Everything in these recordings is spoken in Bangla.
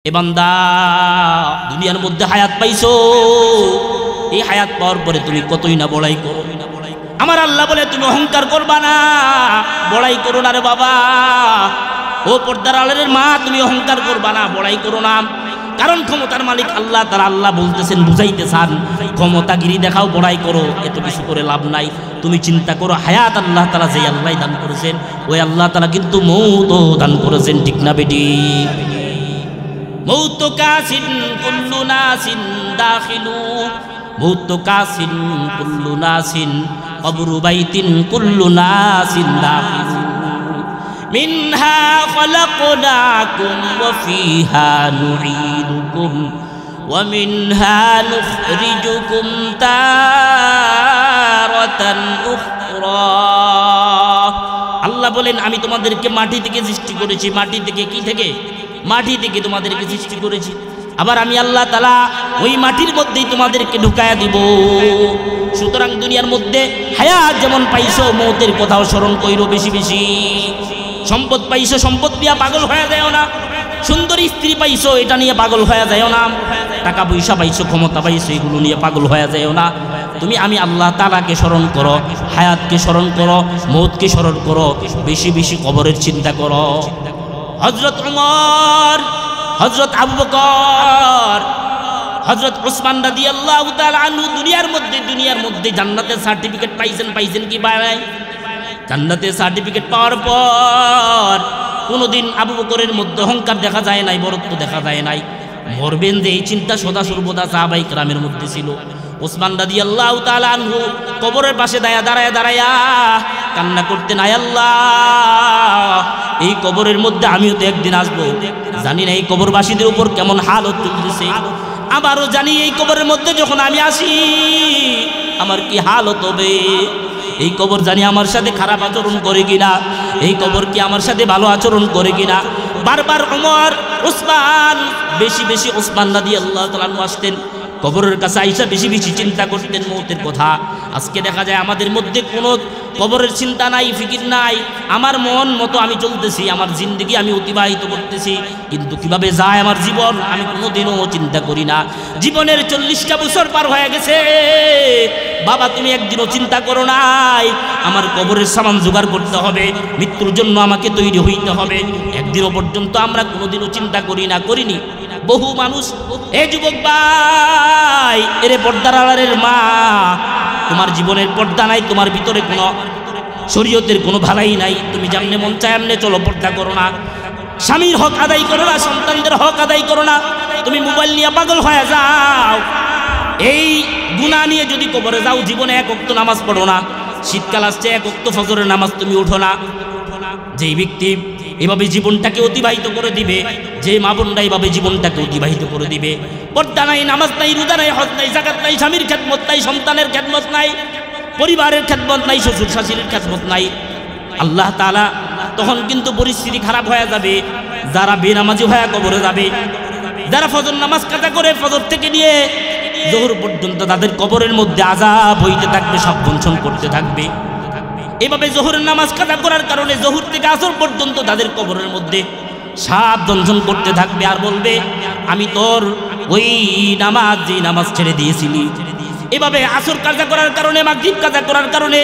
এ বান্দা দুনিয়ার মধ্যে হায়াত পাইছো, এই হায়াত পাওয়ার পরে তুমি কতই না বড়াই করো। আমার আল্লাহ বলে তুমি অহংকার করবা না, বড়াই করো না রে বাবা। ও পর্দার আড়ালের মা, তুমি অহংকার করবা না, বড়াই করো না। কারণ ক্ষমতার মালিক আল্লাহ, তারা আল্লাহ বলতেছেন, বুঝাইতে চান ক্ষমতাগিরি দেখাও, বড়াই করো, এত কিছু করে লাভ নাই। তুমি চিন্তা করো হায়াত আল্লাহ তাআলা যে আল্লাহ দান করেছেন, ওই আল্লাহ তাআলা কিন্তু মৌতও দান করেছেন, ঠিক না বেটি? মৌত কাসিন কুল্লু নাসিন দাখিলু, মৌত কাসিন কুল্লু নাসিন কবরু বাইতিন কুল্লু নাসিন দাখিলু, মিনহা খলাকনাকুম ওয়া ফিহা নুঈদুকুম ওয়া মিনহা নুখরিজুকুম তারাতান উখরা। আল্লাহ বলেন আমি তোমাদেরকে মাটি থেকে সৃষ্টি করেছি। মাটি থেকে কি থেকে? মাটি থেকে তোমাদেরকে সৃষ্টি করেছি। আবার আমি আল্লাহ তাআলা ওই মাটির মধ্যেই তোমাদেরকে ঢুকায়া দিব। সুতরাং দুনিয়ার মধ্যে হায়াত যেমন পাইছো, মৌতের কথাও স্মরণ কইরো বেশি বেশি। সম্পদ পাইছো, সম্পদ নিয়ে পাগল হয়ে যাও না। সুন্দর স্ত্রী পাইছো, এটা নিয়ে পাগল হয়ে যাও না। টাকা পয়সা পাইছো, ক্ষমতা পাইছো, এগুলো নিয়ে পাগল হয়ে যাও না। তুমি আমি আল্লাহ তাআলাকে স্মরণ করো, হায়াতকে স্মরণ করো, মৌতকে স্মরণ করো, বেশি বেশি কবরের চিন্তা করো। হযরত উমর, হযরত আবু বকর, হযরত উসমান রাদিয়াল্লাহু তাআলা আনহু দুনিয়ার মধ্যে জান্নাতের সার্টিফিকেট পাইছেন কি ভাই? জান্নাতের সার্টিফিকেট পাওয়ার পর কোনোদিন আবু বকরের মধ্যে অহংকার দেখা যায় নাই, বরত্ব দেখা যায় নাই। মরবেন যে এই চিন্তা সদা সর্বদা সাহাবায়ে কেরামের মধ্যে ছিল। উসমান রাদিয়াল্লাহু তাআলা আনহু কবরের পাশে দাঁড়ায়া কান্না করতেন, আয় আল্লাহ, এই কবরের মধ্যে আমিও তো একদিন আসবো। জানি না এই কবরবাসীদের উপর কেমন হালত চলতেছে। আবারও জানি এই কবরের মধ্যে যখন আমি আসি আমার কি হালত হবে। এই কবর জানি আমার সাথে খারাপ আচরণ করে কিনা, এই কবর কি আমার সাথে ভালো আচরণ করে কিনা। বারবার ওমর, উসমান, বেশি বেশি উসমান রাদিয়াল্লাহু তাআলা আনহু আসতেন কবরের কাছে, আইসা বেশি বেশি চিন্তা করতেন মৌতের কথা। আজকে দেখা যায় আমাদের মধ্যে কোনো কবরের চিন্তা নাই, ফিকির নাই। আমার মন মতো আমি চলতেছি, আমার জিন্দগি আমি অতিবাহিত করতেছি, কিন্তু কিভাবে যায় আমার জীবন আমি কোনোদিনও চিন্তা করি না। জীবনের 40টা বছর পার হয়ে গেছে, বাবা তুমি একদিনও চিন্তা করো নাই আমার কবরের সামান জোগাড় করতে হবে, মৃত্যুর জন্য আমাকে তৈরি হইতে হবে। একদিনও পর্যন্ত আমরা কোনোদিনও চিন্তা করিনি। বহু মানুষ, এ যুবক ভাই, এরে পর্দার আড়ালের মা, তোমার জীবনের পর্দা নাই, তোমার ভিতরে কোনো শরীয়তের কোনো ভালাই নাই। তুমি যেমনে মন চায় এমনে চলো, পর্দা করো না। স্বামীর হক আদায় করো না, সন্তানদের হক আদায় করো না। তুমি মোবাইল নিয়ে পাগল হয়ে যাও। এই গুনাহ নিয়ে যদি কবরে যাও, জীবনে এক ওয়াক্ত নামাজ পড়ো না। শীতকাল আসছে, এক ওয়াক্ত ফজরের নামাজ তুমি উঠো না। যেই ব্যক্তি এভাবে জীবনটাকে অতিবাহিত করে দিবে, যে মা বোনরা এভাবে জীবনটাকে অতিবাহিত করে দিবে, পর্দা নাই, নামাজ নাই, রোজা নাই, হজ নাই, যাকাত নাই, স্বামীর খেদমত নাই, সন্তানের খেদমত নাই, পরিবারের খেদমত নাই, শ্বশুর শাশুড়ির খেদমত নাই, আল্লাহ তাআলা তখন কিন্তু পরিস্থিতি খারাপ হয়ে যাবে। যারা বেনামাজি হয়ে কবরে যাবে, যারা ফজর নামাজ কাজা করে ফজর থেকে নিয়ে জোহর পর্যন্ত তাদের কবরের মধ্যে আযাব হইতে থাকবে, সব দংশন করতে থাকবে। এভাবে জোহরের নামাজ কাজা করার কারণে জোহর থেকে আসর পর্যন্ত তাদের কবরের মধ্যে সাপ দংশন করতে থাকবে, আর বলবে আমি তোর ওই নামাজ, যে নামাজ ছেড়ে দিয়েছিলি। এভাবে আসর কাজা করার কারণে, মাগরিব কাজা করার কারণে,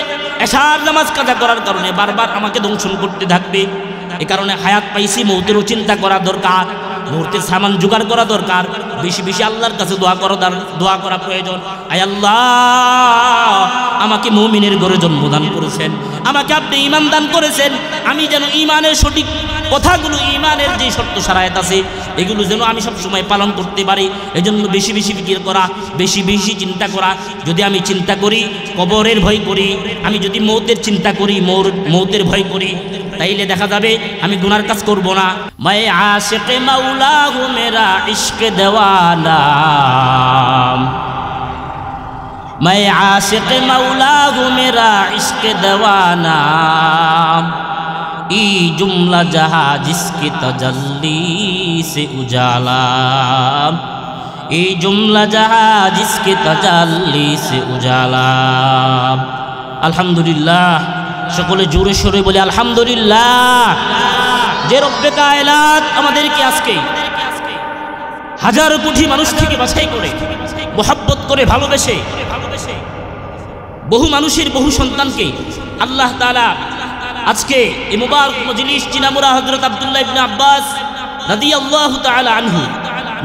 এশার নামাজ কাজা করার কারণে বারবার আমাকে দংশন করতে থাকবে। এ কারণে হায়াত পাইছি, মৌতেরও চিন্তা করা দরকার, মুহূর্তে সামান জোগাড় করা দরকার, বেশি বেশি আল্লাহর কাছে দোয়া করা প্রয়োজন। আয় আল্লাহ, আমাকে মুমিনের ঘরে জন্মদান করেছেন, আমাকে আপনি ঈমান দান করেছেন, আমি যেন ঈমানের সঠিক কথাগুলো, ঈমানের যে শর্ত শারায়াত আছে এগুলো যেন আমি সব সময় পালন করতে পারি। এজন্য বেশি বেশি ফিকির করা, বেশি বেশি চিন্তা করা। যদি আমি চিন্তা করি কবরের ভয় করি, আমি যদি মৌতের চিন্তা করি, মৌতের ভয় করি, তাইলে দেখা যাবে আমি গুনার কাজ করব না। मैं आशिक़ मौला हूँ मेरा इश्क दीवाना, मैं आशिक़ मौला हूँ मेरा इश्क दीवाना, ई जुमला जहाँ जिसकी तजल्ली से उजाला, ई जुमला जहाँ जिसकी तजल्ली से उजाला। अल्हम्दुलिल्लाह, সকলে জোরে সোরে বলে আলহামদুলিল্লাহ। যে রব্বে কায়নাত আমাদেরকে আজকে হাজারো কোটি মানুষ থেকে বাছাই করে মোহাব্বত করে ভালোবেসে বহু মানুষের বহু সন্তানকে আল্লাহ তাআলা আজকে এই মুবারক মজলিস চিনামুরা হযরত আব্দুল্লাহ ইবনে আব্বাস রাদিয়াল্লাহু তাআলা আনহু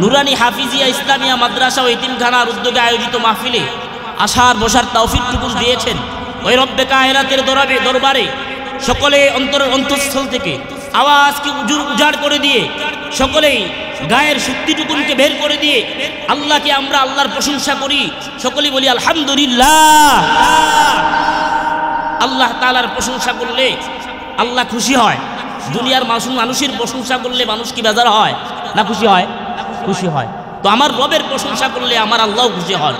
নুরানি হাফিজিয়া ইসলামিয়া মাদ্রাসা ও এতিমখানার উদ্যোগে আয়োজিত মাহফিলে আসার বসার তৌফিকটুকু দিয়েছেন। ওই রব্বে কায়নাতের দরবারে সকলে অন্তঃস্থল থেকে আওয়াজকে উজাড় করে দিয়ে সকলেই গায়ের শক্তিটুকুনকে বের করে দিয়ে আল্লাহকে আমরা আল্লাহর প্রশংসা করি। সকলেই বলি আলহামদুলিল্লাহ। আল্লাহ তাআলার প্রশংসা করলে আল্লাহ খুশি হয়। দুনিয়ার মানুষের প্রশংসা করলে মানুষ কি বেজার হয় না খুশি হয়? খুশি হয়। তো আমার রবের প্রশংসা করলে আমার আল্লাহ খুশি হন।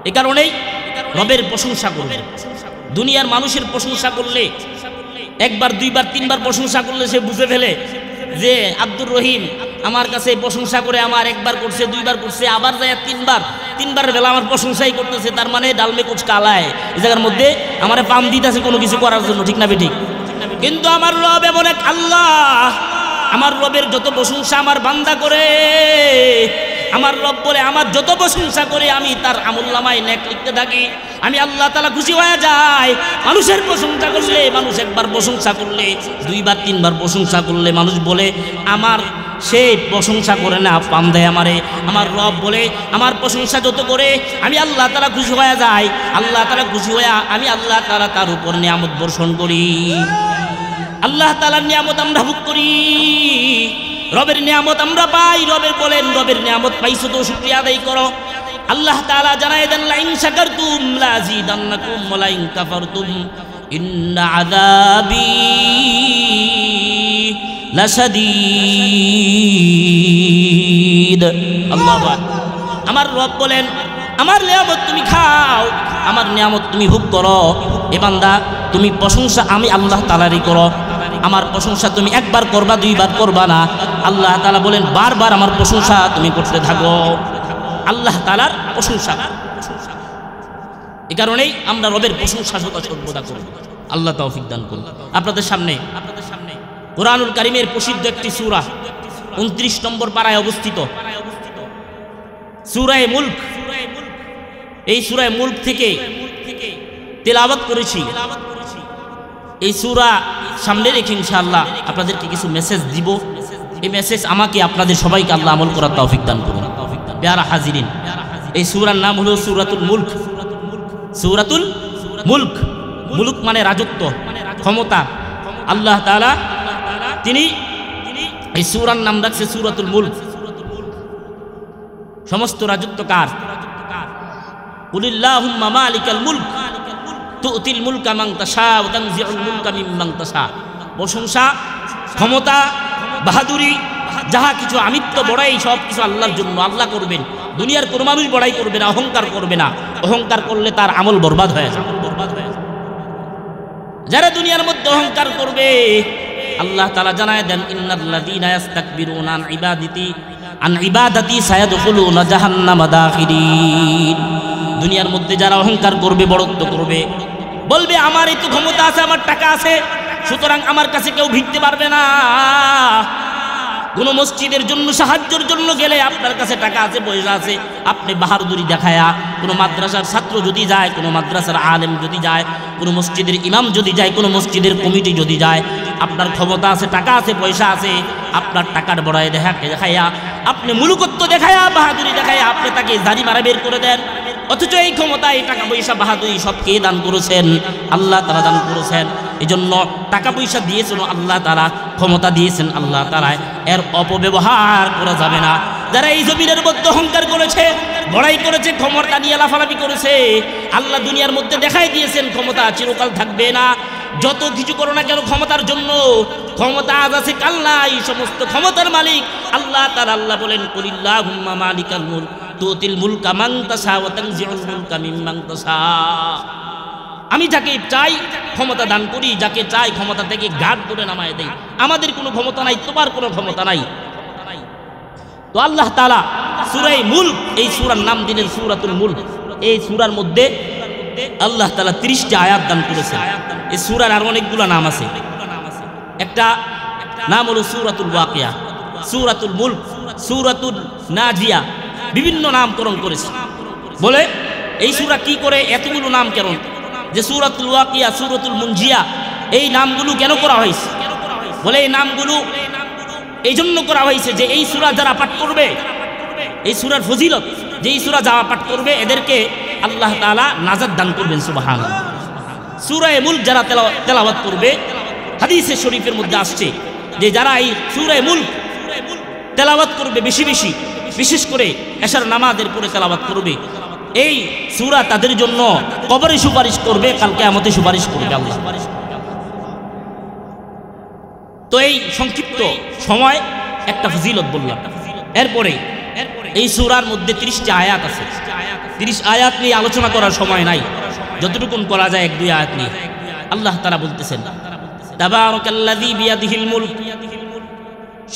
এ কারণেই রবের প্রশংসা করবে। দুনিয়ার মানুষের প্রশংসা করলে একবার দুইবার তিনবার প্রশংসা করলে সে বুঝে ফেলে যে আব্দুর রহিম আমার কাছে প্রশংসা করে আমার একবার করছে দুইবার করছে আবার যায় তিনবারের বেলা আমার প্রশংসাই করতেছে, তার মানে ডালমে কুচ কালায় এই জায়গার মধ্যে আমার পাম দিতেছে কোনো কিছু করার জন্য, ঠিক না বেঠিক? কিন্তু আমার রব এমন এক আল্লাহ, আমার রবের যত প্রশংসা আমার বান্দা করে, আমার রব বলে আমার যত প্রশংসা করে আমি তার আমুল্লামায় নেক লিখতে থাকি, আমি আল্লাহ তাআলা খুশি হয়ে যায়। মানুষের প্রশংসা করলে, মানুষ একবার প্রশংসা করলে দুইবার তিনবার প্রশংসা করলে মানুষ বলে আমার সে প্রশংসা করে না পাম দেয় আমারে। আমার রব বলে আমার প্রশংসা যত করে আমি আল্লাহ তাআলা খুশি হয়ে যায়। আল্লাহ তাআলা খুশি হয়ে আমি আল্লাহ তাআলা তার উপর নিয়ামত বর্ষণ করি। আল্লাহ তাআলার নিয়ামত আমরা ভোগ করি, রবের নিয়ামত আমরা পাই। রবের বলেন রবের নিয়ামত পাইছো তো শুকরিয়া আদায় করো। আল্লাহ তাআলা জানায় দেন লাইন শাকারতুম লাযিদান্নাকুম ওয়া লাইন কাফারতুম ইন্না আযাবি লাশাদীদ। আল্লাহু আকবার। আমার রব বলেন আমার নিয়ামত তুমি খাও, আমার নিয়ামত তুমি ভোগ করো। এ বান্দা তুমি প্রশংসা আমি আল্লাহ তাআলারই করো। আমার প্রশংসা তুমি একবার করবা দুইবার করবা না। আল্লাহ তাআলা বলেন বারবার আমার প্রশংসা তুমি করতে থাকো। আল্লাহ তাআলার প্রশংসা। এই কারণেই আমরা রবের প্রশংসা সর্বদা করব। আল্লাহ তৌফিক দান করুন। আপনাদের সামনে কুরআনুল কারীমের প্রসিদ্ধ একটি সূরা 29 নম্বর পারায় অবস্থিত সূরা মুলক। এই সূরা মুলক থেকে তেলাওয়াত করেছি। এই সূরা সামনে রেখে ইনশাআল্লাহ আপনাদেরকে কিছু মেসেজ দিব। এই মেসেজ আমাকে আপনাদের সবাইকে আল্লাহ আমল করার তৌফিক দান করুন। প্যারা হাজিরিন, এই সূরার নাম হলো সূরাতুল মুলক। সূরাতুল মুলক, মুলক মানে রাজত্ব, ক্ষমতা। আল্লাহ তাআলা তিনি এই সূরার নাম রাখছে সূরাতুল মুলক। সমস্ত রাজত্ব কার? কুলিল্লাহুম্মা মালিকাল মুলক তুতিল মুলকা মান তাশা ওয়া তানজিউল মুলকা মিম্মান তাশা। প্রশংসা, ক্ষমতা, বাহাদুরি যাহা কিছু আমিত্ব বড়াই সব কিছু আল্লাহর জন্য। আল্লাহ করবেন, দুনিয়ার কোনো মানুষ বড়াই করবে না, অহংকার করবে না। অহংকার করলে তার আমল বরবাদ হয়ে যাবে। যারা দুনিয়ার মধ্যে অহংকার করবে আল্লাহ তাআলা জানায় দেন ইন্নাল্লাযীনা ইস্তাকবিরুনা আন ইবাদাতি সায়াদখুলুনা জাহান্নামা দাখিরিন। দুনিয়ার মধ্যে যারা অহংকার করবে, বড়ত্ব করবে, বলবে আমার এই তো ক্ষমতা আছে, আমার টাকা আছে, সুতরাং আমার কাছে কেউ ভিড়তে পারবে না। কোনো মসজিদের জন্য সাহায্যের জন্য গেলে আপনার কাছে টাকা আছে, পয়সা আছে, আপনি বাহাদুরি দেখায়া কোনো মাদ্রাসার ছাত্র যদি যায়, কোনো মাদ্রাসার আলেম যদি যায়, কোনো মসজিদের ইমাম যদি যায়, কোনো মসজিদের কমিটি যদি যায়, আপনার ক্ষমতা আছে, টাকা আছে, পয়সা আছে, আপনার টাকার বড়াই দেখাইয়া আপনি মুলুকত্ব দেখায়া বাহাদুরি দেখাইয়া আপনি তাকে জারি মারা বের করে দেন। অথচ এই ক্ষমতা, এই টাকা পয়সা, বাহাদুরি সব কে দান করেছেন? আল্লাহ তাআলা দান করেছেন। এই জন্য টাকা পয়সা দিয়েছেন আল্লাহ তাআলা, ক্ষমতা দিয়েছেন আল্লাহ তাআলা, এর অপব্যবহার করা যাবে না। যারা এই জমিনের মধ্যে অহংকার করেছে, বড়াই করেছে, ক্ষমতা নিয়ে লাফালাফি করেছে, আল্লাহ দুনিয়ার মধ্যে দেখাই দিয়েছেন ক্ষমতা চিরকাল থাকবে না। যত কিছু করো না কেন ক্ষমতার জন্য, ক্ষমতা আজ আছে কাল নাই। সমস্ত ক্ষমতার মালিক আল্লাহ তাআলা। আল্লাহ বলেন কুলিল্লাহুম্মা মালিকাল মুলক তুতিল মুলকা মান তাশা ওয়া তানজিউল মুলকা মিম্মান তাশা। আমি যাকে চাই ক্ষমতা দান করি, যাকে চাই ক্ষমতা থেকে ঘাট করে নামায় দেই। আমাদের কোনো ক্ষমতা নাই, তোমার কোনো ক্ষমতা নাই। তো আল্লাহ তাআলা সূরা মুলক, এই সূরার নাম দিলেন সূরাতুল মুলক। এই সূরার মধ্যে আল্লাহ তাআলা 30টি আয়াত দান করেছেন। এই সূরার আর অনেকগুলো নাম আছে। একটা নাম হলো সূরাতুল ওয়াকিয়া, সূরাতুল মুলক, সূরাতুন নাজিয়া বিভিন্ন নামকরণ করেছে। বলে এই সূরা কি করে এতগুলো নামকরণ, যে সূরাতুল ওয়াকিয়া, সূরাতুল মুনজিয়া, এই নামগুলো কেন করা হয়েছে? বলে এই নামগুলো এই জন্য করা হয়েছে যে এই সূরা যারা পাঠ করবে, এই সূরার ফজিলত, যে এই সূরা যারা পাঠ করবে এদেরকে আল্লাহ তাআলা নাজাত দান করবেন। সুবহানাল্লাহ। সূরা মুলক যারা তেলাওয়াত করবে, হাদিসে শরীফের মধ্যে আসছে যে যারা এই সূরা মুলক তেলাওয়াত করবে বেশি বেশি, বিশেষ করে এশার নামাজের পরে তেলাওয়াত করবে, এই সূরা তাদের জন্য কবরে সুপারিশ করবে, কাল কিয়ামতে সুপারিশ করবে আল্লাহ। তো এই সংক্ষিপ্ত সময় একটা ফজিলত বললাম। এরপরে এই সূরার মধ্যে 30টি আয়াত আছে। 30 আয়াত নিয়ে আলোচনা করার সময় নাই, যতটুকুন করা যায় 1-2 আয়াত নিয়ে। আল্লাহ তাআলা বলতেছেন, তাবারাকাল্লাযী বিয়াদিহিল মুলক,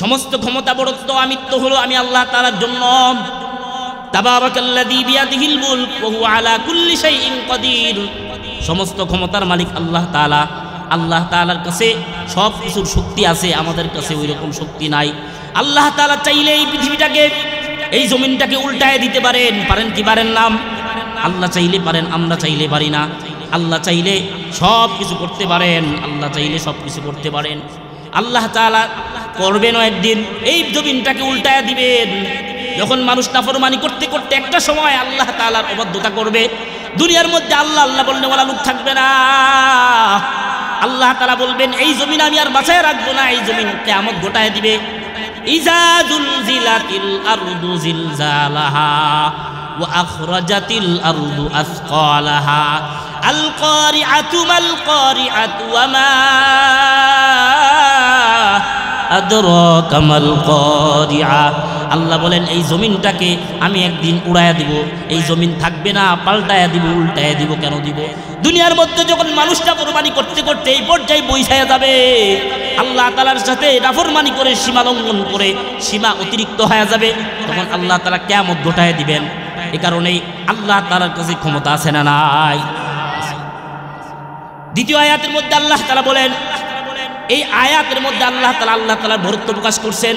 সমস্ত ক্ষমতা বড়ত্ব আমিত্ব হলো আমি আল্লাহ তাআলার জন্য। তাবারাকাল্লাযী বিয়াদিহিল মুলক ওয়া হুয়া আলা কুল্লি শাইইন কাদির, সমস্ত ক্ষমতার মালিক আল্লাহ তাআলা। আল্লাহ তাআলার কাছে সব কিছুর শক্তি আছে, আমাদের কাছে ওই রকম শক্তি নাই। আল্লাহ তাআলা চাইলে এই পৃথিবীটাকে, এই জমিনটাকে উল্টায় দিতে পারেন, পারেন কি পারেন না? আল্লাহ চাইলে পারেন, আমরা চাইলে পারি না। আল্লাহ চাইলে সব কিছু করতে পারেন, আল্লাহ চাইলে সব কিছু করতে পারেন। আল্লাহ তাআলা করবেন একদিন এই জমিনটাকে উল্টায় দিবেন। যখন মানুষ নাফরমানি করতে করতে একটা সময় আল্লাহ তাআলার অবাধ্যতা করবে, দুনিয়ার মধ্যে আল্লাহ আল্লাহ বলনে ওয়ালা লোক থাকবে না। আল্লাহ তাআলা বলবেন এই জমিন আমি আর বাঁচায় রাখবো না, এই জমিন কিয়ামত ঘটায় দিবে। ইজা জুলজিলাতিল আরদু জিলজালাহা ওয়া আখরাজাতিল আরদু আসকালাহা আল কারিআতু মাল কারিআতু ওয়া মা আদরাকা মাল কারিআ। আল্লাহ বলেন এই জমিনটাকে আমি একদিন উড়াইয়া দিব, এই জমিন থাকবে না, পাল্টাইয়া দিব, উল্টাইয়া দিব। কেন দিব? দুনিয়ার মধ্যে যখন মানুষটা কোরবানি করতে করতে এই পর্যায়ে বৈশায়া যাবে, আল্লাহ তাআলার সাথে নাফরমানি করে, সীমা লঙ্ঘন করে, সীমা অতিরিক্ত হয়ে যাবে, তখন আল্লাহ তাআলা কিয়ামত ঘটায় দিবেন। এই কারণেই আল্লাহ তাআলার কাছে ক্ষমতা আছে না নাই? দ্বিতীয় আয়াতের মধ্যে আল্লাহ তাআলা বলেন, এই আয়াতের মধ্যে আল্লাহ তাআলার বরত্ব প্রকাশ করছেন।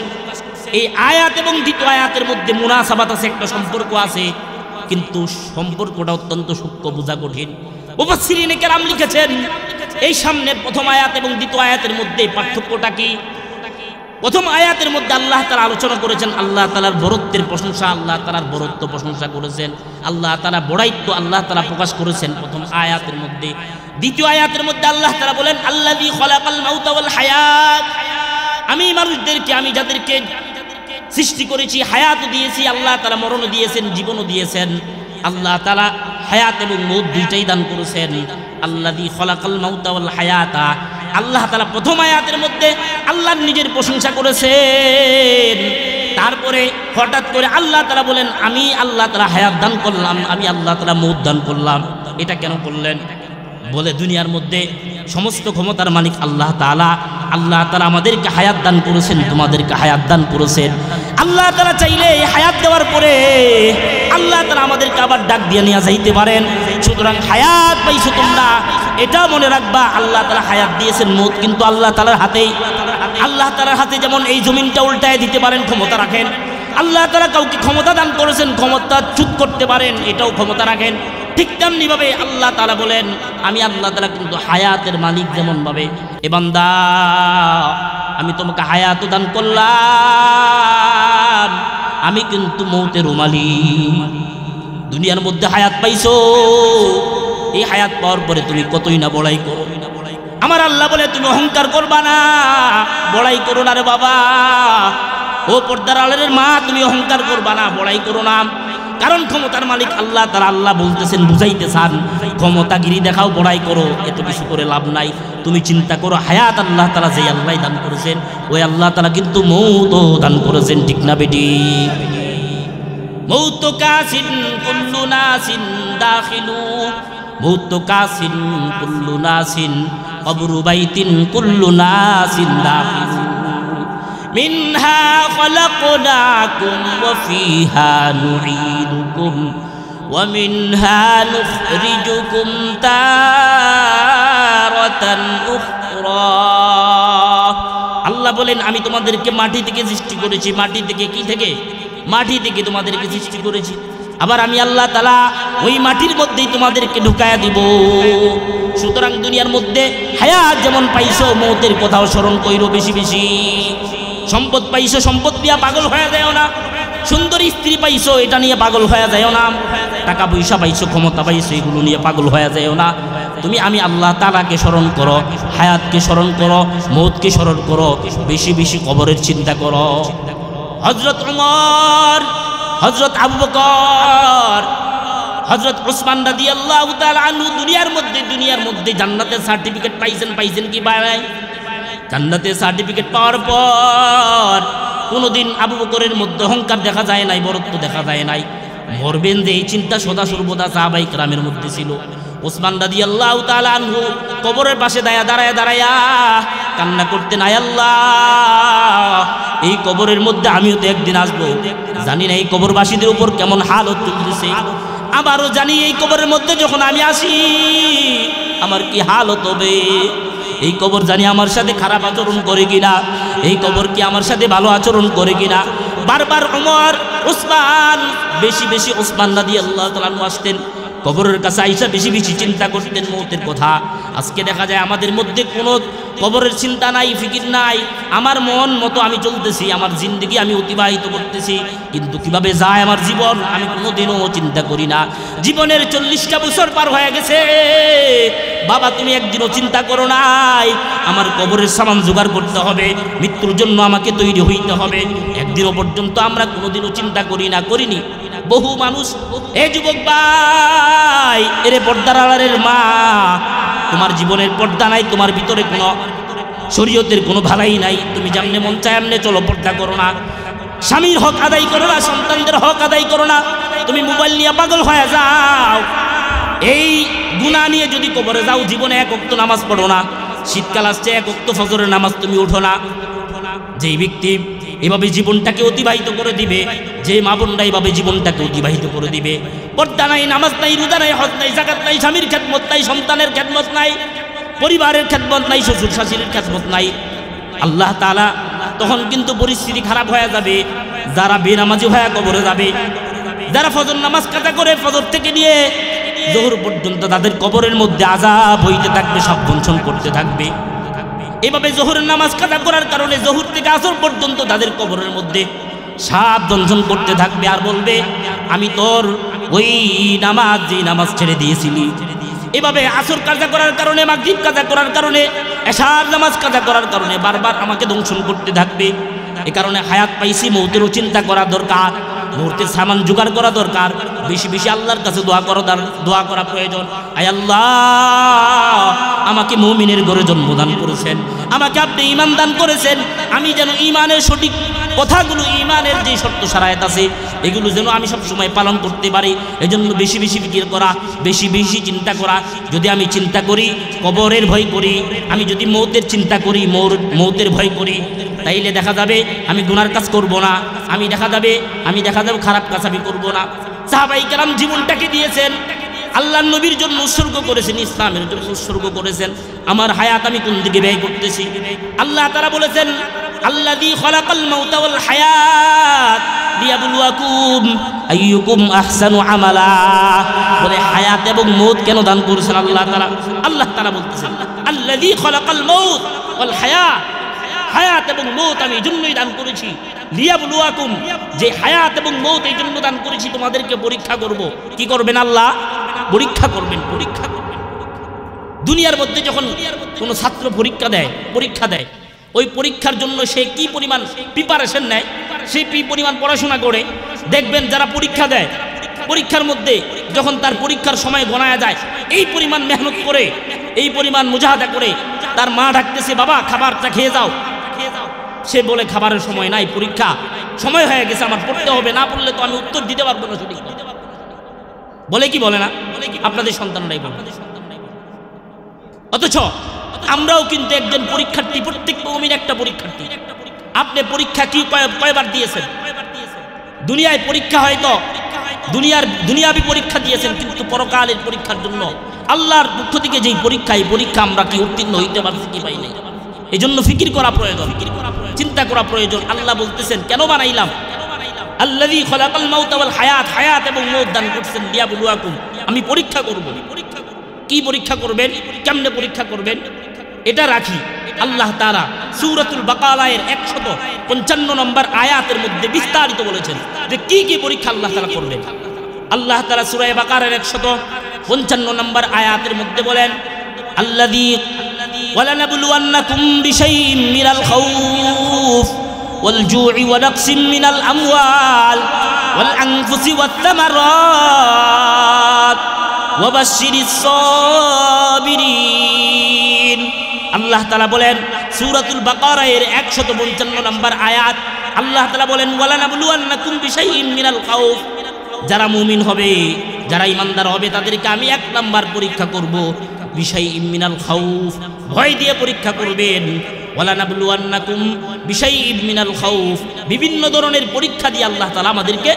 এই আয়াত এবং দ্বিতীয় আয়াতের মধ্যে মুনাসাবাত আছে, একটা সম্পর্ক আছে, কিন্তু সম্পর্কটা অত্যন্ত সূক্ষ্ম, বোঝা কঠিন। মুফাসসিরিনে কেরাম লিখেছেন এই সামনের প্রথম আয়াত এবং দ্বিতীয় আয়াতের মধ্যে পার্থক্যটা কি? প্রথম আয়াতের মধ্যে আল্লাহ তাআলা আলোচনা করেছেন আল্লাহ তাআলার বরত্বের প্রশংসা, আল্লাহ তাআলার বরত্ব প্রশংসা করেছেন, আল্লাহ তাআলা বড়াইত্ব আল্লাহ তাআলা প্রকাশ করেছেন প্রথম আয়াতের মধ্যে। দ্বিতীয় আয়াতের মধ্যে আল্লাহ তাআলা বলেন আল্লাযী খালাকাল মাউতা ওয়াল হায়াত, আমি মানুষদেরকে, আমি যাদেরকে সৃষ্টি করেছি, হায়াত দিয়েছি, আল্লাহ তাআলা মরণও দিয়েছেন, জীবনও দিয়েছেন। আল্লাহ তাআলা হায়াত এবং মউত দুইটাই দান করেছেন। আল্লাযী খালাকাল মাউতা ওয়াল হায়াতা, আল্লাহ তাআলা প্রথম আয়াতের মধ্যে আল্লাহর নিজের প্রশংসা করেছেন। তারপরে হঠাৎ করে আল্লাহ তাআলা বলেন আমি আল্লাহ তাআলা হায়াত দান করলাম, আমি আল্লাহ তাআলা মউত দান করলাম। এটা কেন করলেন? বলে দুনিয়ার মধ্যে সমস্ত ক্ষমতার মালিক আল্লাহ তাআলা, আল্লাহ তাআলা আমাদেরকে হায়াত দান করেছেন, তোমাদেরকে হায়াত দান করেছেন। আল্লাহ তাআলা চাইলে হায়াত দেওয়ার পরে আল্লাহ তাআলা আমাদেরকে আবার ডাক দিয়ে নিয়ে যাইতে পারেন। সুতরাং হায়াত পাইছো তোমরা, এটা মনে রাখবা, আল্লাহ তাআলা হায়াত দিয়েছেন, মউত কিন্তু আল্লাহ তাআলার হাতেই। আল্লাহ তাআলার হাতে যেমন এই জমিনটা উল্টায় দিতে পারেন, ক্ষমতা রাখেন। আল্লাহ তাআলা কাউকে ক্ষমতা দান করেছেন, ক্ষমতা চ্যুত করতে পারেন, এটাও ক্ষমতা রাখেন। ঠিক তেমনিভাবে আল্লাহ তাআলা বলেন আমি আল্লাহ তাআলা কিন্তু হায়াতের মালিক। যেমন ভাবে এ বান্দা আমি তোমাকে হায়াত দান করলাম, আমি কিন্তু মউতের মালিক। দুনিয়ার মধ্যে হায়াত পাইছো, এই হায়াত পাওয়ার পরে তুমি কতই না বড়াই করো। আমার আল্লাহ বলে তুমি অহংকার করবা না, বড়াই করো না রে বাবা। ও পর্দার আড়ালের মা, তুমি অহংকার করবা না, বড়াই করো না। কারণ ক্ষমতার মালিক আল্লাহ তাআলা, আল্লাহ বলতেছেন, বুঝাইতে চান, ক্ষমতাগিরি দেখাও, বড়াই করো, এত কিছু করে লাভ নাই। তুমি চিন্তা করো হায়াত আল্লাহ তাআলা যে আল্লাহ দান করেছেন, ওই আল্লাহ তাআলা কিন্তু মউতও দান করেছেন। ঠিক না বেটি? মউত কাসিন কুল্লু নাসিন দাখিলু, মউত কাসিন কুল্লু নাসিন কবরু বাইতিন কুল্লু নাসিন দাখিলু। মিনহা খলাকনাকুম ওয়া ফিহা নুঈদুকুম ওয়া মিনহা নুখরিজুকুম তারাতান উখরা। আল্লাহ বলেন আমি তোমাদেরকে মাটি থেকে সৃষ্টি করেছি, মাটি থেকে কি থেকে? মাটি থেকে তোমাদেরকে সৃষ্টি করেছি। আবার আমি আল্লাহ তাআলা ওই মাটির মধ্যেই তোমাদেরকে ঢুকায়া দিব। সুতরাং দুনিয়ার মধ্যে হায়াত যেমন পাইছো, মৌতের কথাও স্মরণ কইরো বেশি বেশি। সম্পদ পাইছো, সম্পদ দিয়া পাগল হয়ে যাও না। সুন্দর স্ত্রী পাইছো, এটা নিয়ে পাগল হয়ে যাও না। টাকা পয়সা পাইছো, ক্ষমতা পাইছো, এগুলো নিয়ে পাগল হয়ে যাও না। তুমি আমি আল্লাহ তাআলাকে স্মরণ করো, হায়াতকে স্মরণ করো, মৌতকে স্মরণ করো, বেশি বেশি কবরের চিন্তা করো। হযরত ওমর, হযরত আবু বকর, হযরত ওসমান রাদিয়াল্লাহু তাআলা আনহু দুনিয়ার মধ্যে জান্নাতের সার্টিফিকেট পাইছেন কি ভাই? জান্নাতের সার্টিফিকেট পাওয়ার পর কোনোদিন আবু বকরের মধ্যে অহংকার দেখা যায় নাই, বরত্ব দেখা যায় নাই। মরবেন যে এই চিন্তা সদা সর্বদা সাহাবায়ে কেরামের মধ্যে ছিল। ওসমান রাদিয়াল্লাহু তাআলা আনহু কবরের পাশে দাঁড়ায়া কান্না করতেন, আয় আল্লাহ, এই কবরের মধ্যে আমিও তো একদিন আসবো। জানি না এই কবরবাসীদের উপর কেমন হালত চলতেছে, আবারও জানি এই কবরের মধ্যে যখন আমি আসি আমার কি হালত হবে। এই কবর জানি আমার সাথে খারাপ আচরণ করে কিনা, এই কবর কি আমার সাথে ভালো আচরণ করে কিনা। বারবার ওমর, ওসমান, বেশি বেশি ওসমান রাদিয়াল্লাহু তাআলা আনহু আসতেন কবরের কাছে, আইসা বেশি বেশি চিন্তা করতেন মৌতের কথা। আজকে দেখা যায় আমাদের মধ্যে কোনো কবরের চিন্তা নাই, ফিকির নাই। আমার মন মতো আমি চলতেছি, আমার জিন্দগি আমি অতিবাহিত করতেছি, কিন্তু কিভাবে যায় আমার জীবন আমি কোনোদিনও চিন্তা করি না। জীবনের 40টা বছর পার হয়ে গেছে, বাবা তুমি একদিনও চিন্তা করো নাই আমার কবরের সামান জোগাড় করতে হবে, মৃত্যুর জন্য আমাকে তৈরি হইতে হবে। একদিনও পর্যন্ত আমরা কোনোদিনও চিন্তা করিনি। বহু মানুষ, এ যুবক ভাই, এরে পর্দার আড়ালের মা, তোমার জীবনের পর্দা নাই, তোমার ভিতরে কোনো শরীয়তের কোনো ভালাই নাই, তুমি যেমনে মন চায় এমনে চলো, পর্দা করো না, স্বামীর হক আদায় করো না, সন্তানদের হক আদায় করো না, তুমি মোবাইল নিয়ে পাগল হয়ে যাও। এই গুনাহ নিয়ে যদি কবরে যাও, জীবনে এক ওয়াক্ত নামাজ পড়ো না, শীতকাল আসছে এক ওয়াক্ত ফজরের নামাজ তুমি উঠো না। যেই ব্যক্তি এভাবে জীবনটাকে অতিবাহিত করে দিবে, যে মা বোনরা এভাবে জীবনটাকে অতিবাহিত করে দিবে, পর্দা নাই, নামাজ নাই, রোজা নাই, হজ নাই, যাকাত নাই, স্বামীর খেদমত নাই, সন্তানের খেদমত নাই, পরিবারের খেদমত নাই, শ্বশুর শাশুড়ির খেদমত নাই, আল্লাহ তাআলা তখন কিন্তু পরিস্থিতি খারাপ হয়ে যাবে। যারা বেনামাজি হয়ে কবরে যাবে, যারা ফজর নামাজ কাজা করে ফজর থেকে নিয়ে জোহর পর্যন্ত তাদের কবরের মধ্যে আযাব হইতে থাকবে, সব বঞ্চন করতে থাকবে। এভাবে জোহরের নামাজ কাজা করার কারণে জোহর থেকে আসর পর্যন্ত তাদের কবরের মধ্যে সাপ দংশন করতে থাকবে, আর বলবে আমি তোর ওই নামাজ, যে নামাজ ছেড়ে দিয়েছিলি। এভাবে আসর কাজা করার কারণে, মাগরিব কাজা করার কারণে, এশার নামাজ কাজা করার কারণে বারবার আমাকে দংশন করতে থাকবে। এ কারণে হায়াত পাইছি, মৌতেরও চিন্তা করা দরকার, মৌতের সামান জোগাড় করা দরকার, বেশি বেশি আল্লাহর কাছে দোয়া করা প্রয়োজন। আয় আল্লাহ, আমাকে মুমিনের ঘরে জন্মদান করেছেন, আমাকে আপনি ঈমান দান করেছেন, আমি যেন ঈমানের সঠিক কথাগুলো, ঈমানের যে শর্ত শারায়াত আছে এগুলো যেন আমি সব সময় পালন করতে পারি। এজন্য বেশি বেশি ফিকির করা, বেশি বেশি চিন্তা করা। যদি আমি চিন্তা করি, কবরের ভয় করি, আমি যদি মৌতের চিন্তা করি, মৌতের ভয় করি, তাইলে দেখা যাবে আমি গুনার কাজ করব না, আমি দেখা যাবে খারাপ কাজ আমি করব না। সাহাবায়ে কেরাম জীবনটাকে দিয়েছেন, আল্লাহর নবীর জন্য উৎসর্গ করেছেন, ইসলামের জন্য উৎসর্গ করেছেন। আমার হায়াত আমি কোন দিকে ব্যয় করতেছি? আল্লাহ তাআলা বলেছেন, আল্লাযী খালাকাল মাউতা ওয়াল হায়াত লিয়াবলুয়াকুম আইয়ুকুম আহসানু আমালা। বলে হায়াত এবং মৌত কেন দান করেছেন আল্লাহ তাআলা বলতেছেন, আল্লাযী খালাকাল মাউত ওয়াল হায়াত, হায়াত এবং মৌত আমি এই জন্যই দান করেছি, লিয়াবলুয়াকুম, যে হায়াত এবং মৌত এই জন্য দান করেছি তোমাদেরকে পরীক্ষা করব। কি করবেন আল্লাহ? পরীক্ষা করবেন। দুনিয়ার মধ্যে যখন কোনো ছাত্র পরীক্ষা দেয়, ওই পরীক্ষার জন্য সে কি পরিমাণ প্রিপারেশন নেয়, সে কি পরিমাণ পড়াশোনা করে, দেখবেন যারা পরীক্ষা দেয়, পরীক্ষার মধ্যে যখন তার পরীক্ষার সময় গণায় যায়, এই পরিমাণ মেহনত করে, এই পরিমাণ মুজাহাদা করে, তার মা ডাকতেছে, বাবা খাবারটা খেয়ে যাও, সে বলে খাবারের সময় নাই, পরীক্ষা সময় হয়ে গেছে, আমার পড়তে হবে, না পড়লে তো আমি উত্তর দিতে পারবো না সঠিক। বলে কি বলে না? আপনাদের সন্তানরাই বলে। অথচ আমরাও কিন্তু একজন পরীক্ষার্থী, প্রত্যেক মুমিন একটা পরীক্ষার্থী। আপনি পরীক্ষা কি কয়বার দিয়েছেন? দুনিয়ায় পরীক্ষা হয়তো দুনিয়াবি পরীক্ষা দিয়েছেন, কিন্তু পরকালের পরীক্ষার জন্য আল্লাহর পক্ষ থেকে যেই পরীক্ষা, এই পরীক্ষা আমরা কি উত্তীর্ণ হইতে পারছি কি পাই নাই? এই জন্য ফিকির করা প্রয়োজন, চিন্তা করা প্রয়োজন। আল্লাহ বলতেছেন কেন বানাইলাম, আল্লাযী খলাকাল মাউতা ওয়াল হায়াত, হায়াত এবং মউত দান করছেন লিয়াবলুয়াকুম, আমি পরীক্ষা করব। কি পরীক্ষা করবেন, কেমনে পরীক্ষা করবেন, এটা রাখি আল্লাহ তাআলা সূরাতুল বাকারার 155 নম্বর আয়াতের মধ্যে বিস্তারিত বলেছেন যে কি কি পরীক্ষা আল্লাহ তাআলা করবেন। আল্লাহ তাআলা সূরা বাকারার 155 নম্বর আয়াতের মধ্যে বলেন, আল্লাযী ওয়ালানাবলুওয়ান্নাকুম বিশাইইম মিনাল খাউফ ওয়াল জু'i ওয়া নাকসিম মিনাল আমওয়াল ওয়াল আনফুসি ওয়াত তামারাত ওয়া বাশশিরিস সাবিরিন। আল্লাহ তাআলা বলেন সূরাতুল বাকারার 155 নম্বর আয়াত, আল্লাহ তাআলা বলেন ওয়ালানাবলুওয়ান্নাকুম বিশাইইম মিনাল খাউফ, যারা মুমিন হবে, যারা ইমানদার হবে তাদেরকে আমি 1 নাম্বার পরীক্ষা করব, বিশাইইম মিনাল খাউফ, ভয় দিয়ে পরীক্ষা করবেন। ওয়ালানাবলুওয়ান্নাকুম বিশাইইম মিনাল খাউফ, বিভিন্ন ধরনের পরীক্ষা দিয়ে আল্লাহ তাআলা আমাদেরকে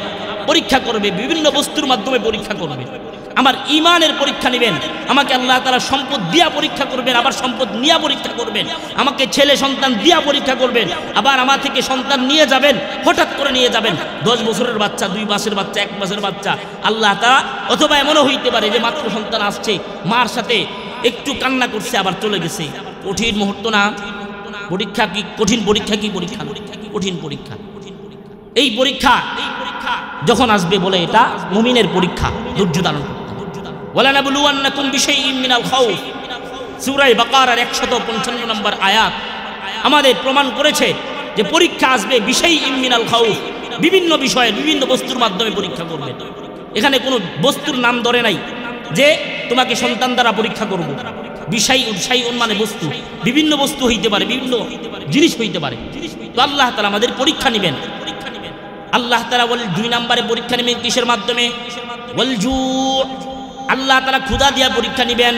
পরীক্ষা করবে, বিভিন্ন বস্তুর মাধ্যমে পরীক্ষা করবে। আমার ঈমানের পরীক্ষা নেবেন, আমাকে আল্লাহ তাআলা সম্পদ দিয়া পরীক্ষা করবেন, আবার সম্পদ নিয়া পরীক্ষা করবেন, আমাকে ছেলে সন্তান দিয়া পরীক্ষা করবেন, আবার আমার থেকে সন্তান নিয়ে যাবেন, হঠাৎ করে নিয়ে যাবেন, 10 বছরের বাচ্চা, 2 মাসের বাচ্চা, 1 মাসের বাচ্চা আল্লাহ তাআলা, অথবা এমনও হইতে পারে যে মাত্র সন্তান আসছে, মার সাথে একটু কান্না করছে আবার চলে গেছে। কঠিন মুহূর্ত না? পরীক্ষা কি কঠিন, পরীক্ষা কি পরীক্ষা, কঠিন পরীক্ষা। এই পরীক্ষা যখন আসবে বলে এটা মুমিনের পরীক্ষা, ধৈর্য ধারণ করতে। ওয়ালানাবলুওয়ান্নাকুম বিশাইইম মিনাল খাউফ, সূরা বাকারার 155 নম্বর আয়াত আমাদের প্রমাণ করেছে যে পরীক্ষা আসবে বিশাইইম মিনাল খাউফ, বিভিন্ন বিষয়ে বিভিন্ন বস্তুর মাধ্যমে পরীক্ষা করবে। এখানে কোনো বস্তুর নাম ধরে নাই যে তোমাকে সন্তান দ্বারা পরীক্ষা করব। শাইউন মানে বস্তু, বিভিন্ন বস্তু হইতে পারে, বিভিন্ন জিনিস হইতে পারে। তো আল্লাহ তাআলা আমাদের পরীক্ষা নেবেন। আল্লাহ তাআলা বলেন 2 নম্বরে পরীক্ষা নেবেন কিসের মাধ্যমে, ওয়াল জু, আল্লাহ তাআলা ক্ষুধা দিয়া পরীক্ষা নেবেন।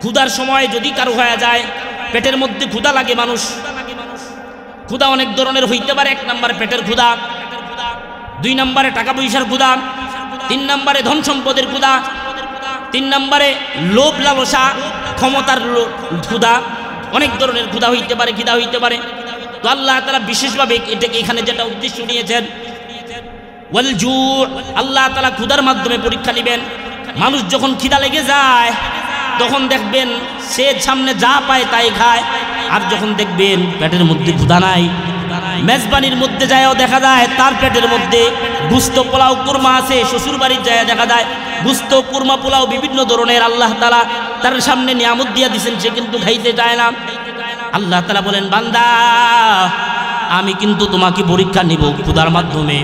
ক্ষুধার সময় যদি কারো হয়ে যায়, পেটের মধ্যে ক্ষুধা লাগে, মানুষ ক্ষুধা অনেক ধরনের হইতে পারে। 1 নম্বরে পেটের ক্ষুধা, 2 নম্বরে টাকা পয়সার ক্ষুধা, 3 নম্বরে ধন সম্পদের ক্ষুধা, 3 নম্বরে লোভ লালসা ক্ষমতার ক্ষুধা, অনেক ধরনের ক্ষুধা হইতে পারে, খিদা হইতে পারে। তো আল্লাহ তাআলা বিশেষভাবে এটাকে এখানে যেটা উদ্দেশ্য নিয়েছেন ওয়াল জু, আল্লাহ তাআলা ক্ষুধার মাধ্যমে পরীক্ষা নেবেন। মানুষ যখন খিদা লেগে যায় তখন দেখবেন সে সামনে যা পায় তাই খায়, আর যখন দেখবেন পেটের মধ্যে ক্ষুধা নাই, মেজবানির মধ্যে যায়ও দেখা যায় তার পেটের মধ্যে গুস্ত পোলাও কুরমা আছে, শ্বশুর বাড়ির যায় দেখা যায় গুস্ত কুরমা পোলাও বিভিন্ন ধরনের আল্লাহ তাআলা তার সামনে নিয়ামত দিয়া দিয়েছেন, সে কিন্তু খাইতে চায় না। আল্লাহ তাআলা বলেন বান্দা আমি কিন্তু তোমাকে পরীক্ষা নিব ক্ষুধার মাধ্যমে।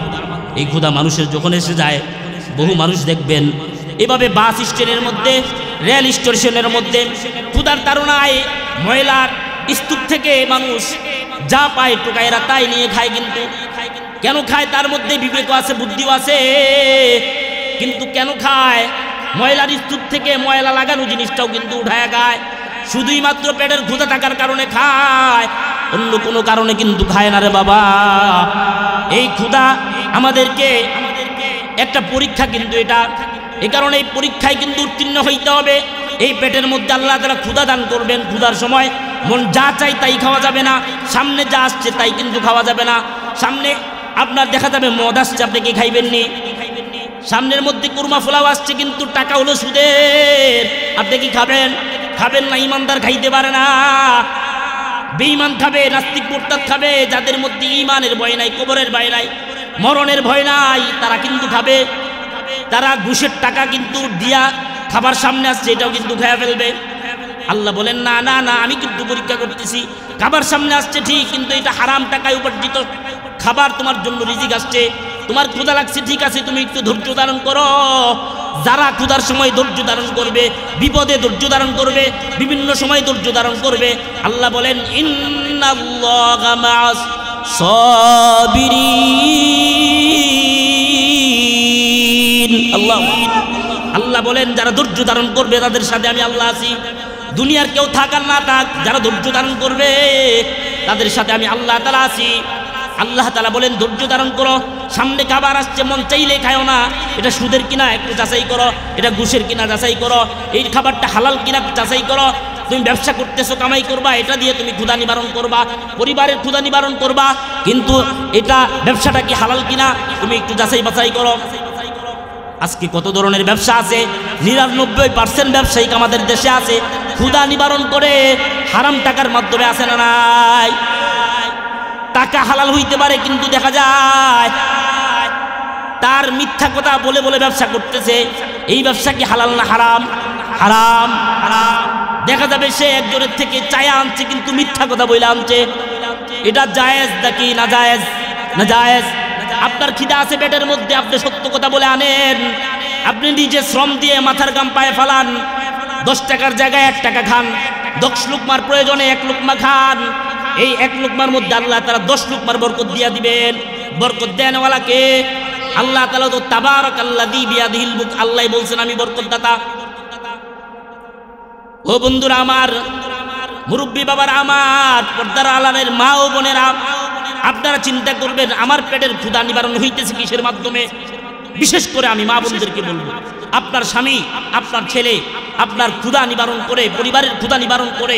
এই ক্ষুধা মানুষের যখন এসে যায়, বহু মানুষ দেখবেন এভাবে বাস স্ট্যান্ডের মধ্যে, রেল স্টেশনের মধ্যে ক্ষুধার তাড়নায় ময়লার স্তূপ থেকে মানুষ যা পায় টোকাইরা তাই নিয়ে খায়। কিন্তু কেন খায় তার মধ্যে বিবেক আছে, বুদ্ধিও আছে, কিন্তু কেন খায়? ময়লার স্তূপ থেকে ময়লা লাগানো জিনিসটাও কিন্তু উঠায় খায়, শুধুই মাত্র পেটের ক্ষুধা থাকার কারণে খায়, অন্য কোনো কারণে কিন্তু খায় না রে বাবা। এই ক্ষুধা আমাদেরকে একটা পরীক্ষা, কিন্তু এটা এই কারণে এই পরীক্ষায় কিন্তু উত্তীর্ণ হইতে হবে। এই পেটের মধ্যে আল্লাহ তাআলা ক্ষুধা দান করবেন। ক্ষুধার সময় মন যা চাই তাই খাওয়া যাবে না, সামনে যা আসছে তাই কিন্তু খাওয়া যাবে না। সামনে আপনার দেখা যাবে মদ আসছে, আপনি কি খাইবেন নি? সামনের মধ্যে কুরমা পোলাও আসছে, কিন্তু টাকা হলো সুদের, আপনি কি খাবেন? খাবেন না। ইমানদার খাইতে পারে না, বেঈমান খাবে, নাস্তিক মুরতাদ খাবে। যাদের মধ্যে ঈমানের ভয় নাই, কবরের ভয় নাই, মরণের ভয় নাই, তারা কিন্তু খাবে। তারা ঘুষের টাকা কিন্তু দিয়া খাবার সামনে আসছে, এটাও কিন্তু খেয়ে ফেলবে। আল্লাহ বলেন না না না, আমি কিন্তু পরীক্ষা করতেছি। খাবার সামনে আসছে ঠিক, কিন্তু এটা হারাম টাকায় উপার্জিত খাবার, তোমার জন্য রিজিক আসছে, তোমার ক্ষুধা লাগছে ঠিক আছে, তুমি একটু ধৈর্য ধারণ করো। যারা ক্ষুধার সময় ধৈর্য ধারণ করবে, বিপদে ধৈর্য ধারণ করবে, বিভিন্ন সময় ধৈর্য ধারণ করবে, আল্লাহ বলেন ইন্নাল্লাহা মা'আস সাবিরিন। আল্লাহ বলেন যারা ধৈর্য ধারণ করবে তাদের সাথে আমি আল্লাহ আছি। দুনিয়ার কেউ থাক আর না থাক, যারা ধৈর্য ধারণ করবে তাদের সাথে আমি আল্লাহ তাআলা আছি। আল্লাহ তাআলা বলেন ধৈর্য ধারণ করো। সামনে খাবার আসছে, মন চাইলে খাও না, এটা সুদের কিনা একটু যাচাই করো, এটা ঘুষের কিনা যাচাই করো, এই খাবারটা হালাল কিনা যাচাই করো। তুমি ব্যবসা করতেছো, কামাই করবা, এটা দিয়ে তুমি ক্ষুধা নিবারণ করবা, পরিবারের ক্ষুধা নিবারণ করবা, কিন্তু এটা ব্যবসাটা কি হালাল কিনা তুমি একটু যাচাই বাছাই করো। আজকে কত ধরনের ব্যবসা আছে, 99% ব্যবসায়িক আমাদের দেশে আছে ক্ষুধা নিবারণ করে হারাম টাকার মাধ্যমে, আছে না নাই? টাকা হালাল হইতে পারে, কিন্তু দেখা যায় তার মিথ্যা কথা বলে বলে ব্যবসা করতেছে। এই ব্যবসা কি হালাল না হারাম? হারাম। দেখা যাবে সে একজনের থেকে চায়া আনছে, কিন্তু মিথ্যা কথা বলে আনছে। এটা জায়েজ নাকি না জায়েজ? না জায়েজ। আপনার খিদা আছে পেটের মধ্যে, আপনি সত্য কথা বলে আনেন, আপনি নিজে শ্রম দিয়ে মাথার গাম পায়ে ফালান, 10 টাকার জায়গায় 1 টাকা খান, 10 লুকমার প্রয়োজনে 1 লুকমা খান। এই 1 লুকমার মধ্যে আল্লাহ তাআলা 10 লুকমার বরকত দিয়া দিবেন। বরকত দেনওয়ালাকে আল্লাহ তাআলা তো তাবারাকাল্লাযী বিয়াদিহিল মুলক, আল্লাহ বলছেন আমি বরকত দাতা। ও বন্ধুরা আমার, মুরব্বী বাবারা আমার, পর্দার আলানের মা ও বোনেরা, আপনারা চিন্তা করবেন আমার পেটের ক্ষুধা নিবারণ হইতেছে কিসের মাধ্যমে? বিশেষ করে আমি মা বোনদেরকে বলবো, আপনার স্বামী, আপনার ছেলে আপনার ক্ষুধা নিবারণ করে, পরিবারের ক্ষুধা নিবারণ করে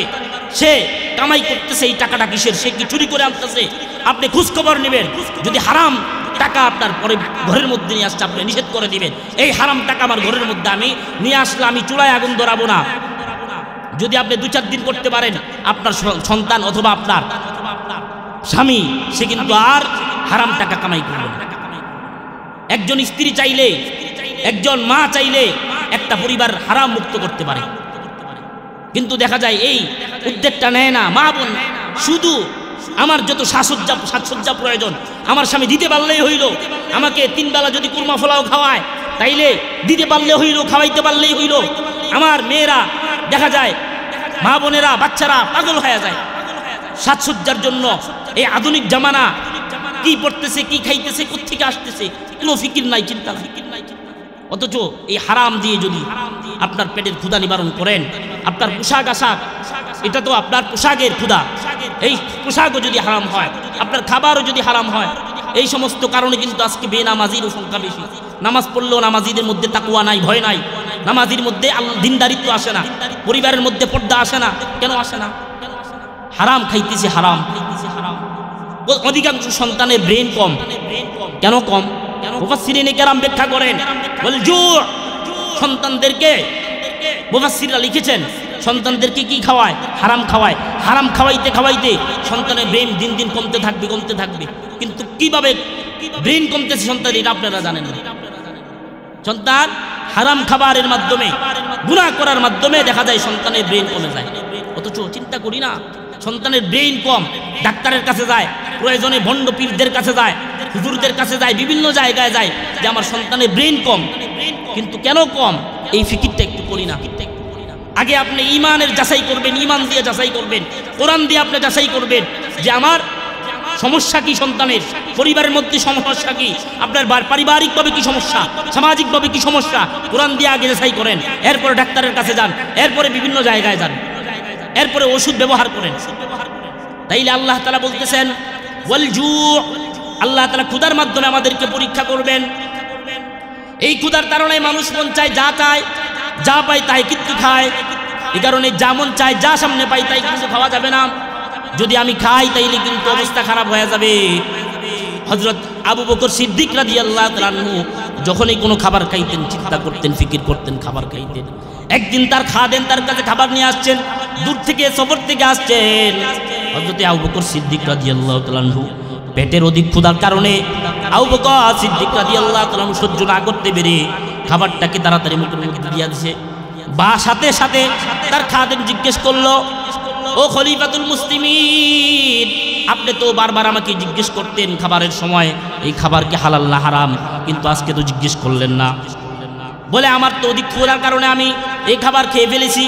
সে কামাই করতেছে, এই টাকাটা কিসের? সে কি চুরি করে আনতেছে? আপনি খোঁজখবর নেবেন। যদি হারাম টাকা আপনার পরে ঘরের মধ্যে নিয়ে আসছে, আপনি নিষেধ করে দিবেন, এই হারাম টাকা আমার ঘরের মধ্যে আমি নিয়ে আসলে আমি চুলায় আগুন ধরাবো না। যদি আপনি 2-4 দিন করতে পারেন, আপনার সন্তান অথবা আপনার স্বামী সে কিন্তু আর হারাম টাকা কামাই করবে না। একজন স্ত্রী চাইলে, একজন মা চাইলে একটা পরিবার হারাম মুক্ত করতে পারে, কিন্তু দেখা যায় এই উদ্যোগটা নেয় না মা বোন। শুধু আমার যত সাজসজ্জা প্রয়োজন আমার স্বামী দিতে পারলেই হইল, আমাকে 3 বেলা যদি কুরমা ফলাও খাওয়ায় তাইলে দিতে পারলে হইল, খাওয়াইতে পারলেই হইল। আমার মেয়েরা দেখা যায়, মা বোনেরা, বাচ্চারা পাগল হয়ে যায় সাজসজ্জার জন্য। এই আধুনিক জামানা কি পড়তেছে, কি খাইতেছে, কোত্থেকে আসতেছে, কোনো ফিকির নাই, চিন্তা নাই। অথচ এই হারাম দিয়ে যদি আপনার পেটের ক্ষুধা নিবারণ করেন, আপনার পোশাক আশাক, এটা তো আপনার পোশাকের ক্ষুধা, এই পোশাকও যদি হারাম হয়, আপনার খাবারও যদি হারাম হয়, এই সমস্ত কারণে কিন্তু আজকে বেনামাজির সংখ্যা বেশি। নামাজ পড়লেও নামাজিদের মধ্যে তাকওয়া নাই, ভয় নাই, নামাজির মধ্যে দিনদারিত্ব আসে না, পরিবারের মধ্যে পর্দা আসে না। কেন আসে না? হারাম খাইতেছে, হারাম। অধিকাংশ সন্তানের ব্রেন কম। কেন কম? মুফাসসিরিনে কেরাম ব্যাখ্যা করেন, সন্তানদেরকে মুফাসসিররা লিখেছেন সন্তানদেরকে কি খাওয়ায়? হারাম খাওয়ায়। হারাম খাওয়াইতে খাওয়াইতে সন্তানের ব্রেন দিন দিন কমতে থাকবে। কিন্তু কিভাবে ব্রেন কমতেছে সন্তান, এটা আপনারা জানেন না। সন্তান হারাম খাবারের মাধ্যমে, গুনাহ করার মাধ্যমে দেখা যায় সন্তানের ব্রেন কমে যায়। অথচ চিন্তা করি না, সন্তানের ব্রেন কম, ডাক্তারের কাছে যায়, প্রয়োজনে ভণ্ড পীরদের কাছে যায়, হুজুরদের কাছে যায়, বিভিন্ন জায়গায় যায় যে আমার সন্তানের ব্রেন কম। কিন্তু কেন কম? এই ফিকিরটা একটু করি না। আগে আপনি ঈমানের যাচাই করবেন, ঈমান দিয়ে যাচাই করবেন, কোরআন দিয়ে আপনি যাচাই করবেন যে আমার সমস্যা কি, সন্তানের পরিবারের মধ্যে সমস্যা কি, আপনার পারিবারিকভাবে কি সমস্যা, সামাজিকভাবে কি সমস্যা, কোরআন দিয়ে আগে যাচাই করেন, এরপরে ডাক্তারের কাছে যান, এরপরে বিভিন্ন জায়গায় যান, এরপরে ওষুধ ব্যবহার করেন। তাইলে আল্লাহ তাআলা বলতেছেন ওয়াল জু, আল্লাহ তাআলা ক্ষুধার মাধ্যমে আমাদেরকে পরীক্ষা করবেন। এই ক্ষুধার কারণে মানুষ মন চায় যা চায়, যা পায় তাই কিন্তু খায়। এই কারণে যা মন চায়, যা সামনে পাই তাই কিন্তু খাওয়া যাবে না। যদি আমি খাই তাইলে কিন্তু অবস্থা খারাপ হয়ে যাবে। হযরত আবু বকর সিদ্দিক রাদিয়াল্লাহু তাআলা আনহু যখনই কোনো খাবার খাইতেন চিন্তা করতেন, ফিকির করতেন, খাবার খাইতেন। একদিন তার খাদেম তার কাছে খাবার নিয়ে আসছেন, দূর থেকে সফর থেকে আসছেন। হযরত আবু বকর সিদ্দিক রাদিয়াল্লাহু তাআলা আনহু পেটের অধিক ক্ষুধার কারণে আবু বকর সিদ্দিক রাদিয়াল্লাহু তাআলা আনহু সহ্য না করতে পেরে খাবারটাকে তাড়াতাড়ি মুখের মধ্যে দিয়ে দিয়েছে। বা সাথে সাথে তার খাদেম জিজ্ঞেস করলো, ও খলিফাতুল মুসলিমিন, আপনি তো বারবার আমাকে জিজ্ঞেস করতেন খাবারের সময় এই খাবার কি হালাল না হারাম, কিন্তু আজকে তো জিজ্ঞেস করলেন না। বলে আমার তো অধিক ক্ষুধার কারণে আমি এই খাবার খেয়ে ফেলেছি।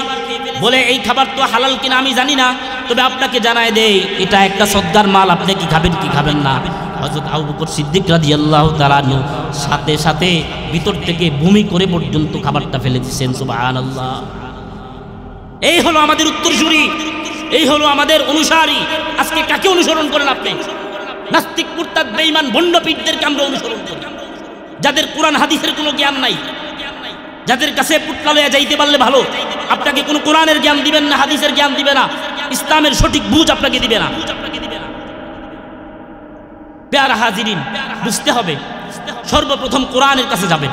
বলে এই খাবার তো হালাল কিনা আমি জানি না, তবে আপনাকে জানাই দেই এটা একটা সদকার মাল, আপনি কি খাবেন কি খাবেন না। হযরত আবু বকর সিদ্দিক রাদিয়াল্লাহু তাআলা আনহু সাথে সাথে ভিতর থেকে বমি করে পর্যন্ত খাবারটা ফেলে দিয়েছেন। সুবহানাল্লাহ। এই হলো আমাদের উত্তরসূরি, এই হলো আমাদের অনুসারী। আজকে কাকে অনুসরণ করেন আপনি? নাস্তিক, মুরতাদ, বেঈমান, ভণ্ড পীরদেরকে আমরা অনুসরণ করি, যাদের কোরআন হাদিসের কোনো জ্ঞান নাই, যাদের কাছে পুটলা লইয়া যাইতে পারলে ভালো, আপনাকে কোনো কোরআনের জ্ঞান দিবেন না, হাদিসের জ্ঞান দিবে না, ইসলামের সঠিক বুঝ আপনাকে দিবে না। প্যারা হাজিরিন, বুঝতে হবে সর্বপ্রথম কোরআনের কাছে যাবেন।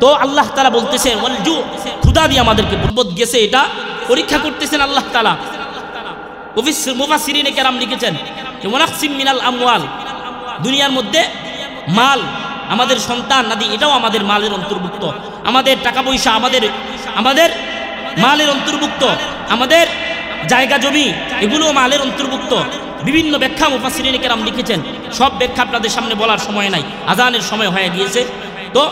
তো আল্লাহ তাআলা বলতেছে ওয়ালজু, খোদা দিয়ে আমাদেরকে বিপদ গেছে, এটা পরীক্ষা করতেছেন আল্লাহ তাআলা। মুফাসসিরিনে কেরাম লিখেছেন যে ওয়ানাকসিম মিনাল আমওয়াল, দুনিয়ার মধ্যে মাল, আমাদের সন্তান নাদি, এটাও আমাদের মালের অন্তর্ভুক্ত। আমাদের টাকা পয়সা আমাদের মালের অন্তর্ভুক্ত, আমাদের জায়গা জমি এগুলো মালের অন্তর্ভুক্ত। বিভিন্ন ব্যাখ্যা মুফাসসিরিনে কেরাম লিখেছেন, সব ব্যাখ্যা আপনাদের সামনে বলার সময় নাই, আজানের সময় হয়ে গিয়েছে। তো